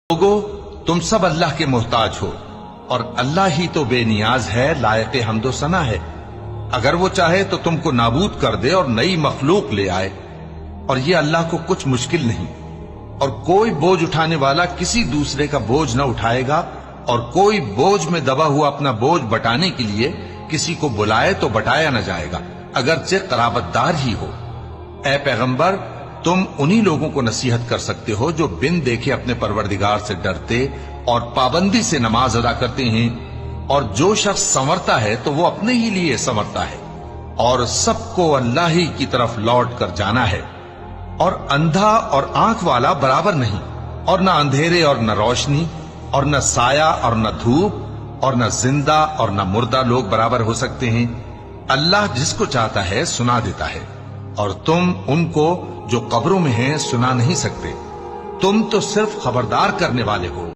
لوگو تم سب اللہ کے محتاج ہو اور اللہ ہی تو بے نیاز ہے، لائق حمد و ثنا ہے۔ اگر وہ چاہے تو تم کو نابود کر دے اور نئی مخلوق لے آئے، اور یہ اللہ کو کچھ مشکل نہیں۔ اور کوئی بوجھ اٹھانے والا کسی دوسرے کا بوجھ نہ اٹھائے گا، اور کوئی بوجھ میں دبا ہوا اپنا بوجھ بٹانے کے لیے کسی کو بلائے تو بٹایا نہ جائے گا، اگرچہ قرابت دار ہی ہو۔ اے پیغمبر، تم انہی لوگوں کو نصیحت کر سکتے ہو جو بن دیکھے اپنے پروردگار سے ڈرتے اور پابندی سے نماز ادا کرتے ہیں، اور جو شخص سنورتا ہے تو وہ اپنے ہی لیے سنورتا ہے، اور سب کو اللہ ہی کی طرف لوٹ کر جانا ہے۔ اور اندھا اور آنکھ والا برابر نہیں، اور نہ اندھیرے اور نہ روشنی، اور نہ سایہ اور نہ دھوپ، اور نہ زندہ اور نہ مردہ لوگ برابر ہو سکتے ہیں۔ اللہ جس کو چاہتا ہے سنا دیتا ہے، اور تم ان کو جو قبروں میں ہیں سنا نہیں سکتے، تم تو صرف خبردار کرنے والے ہو۔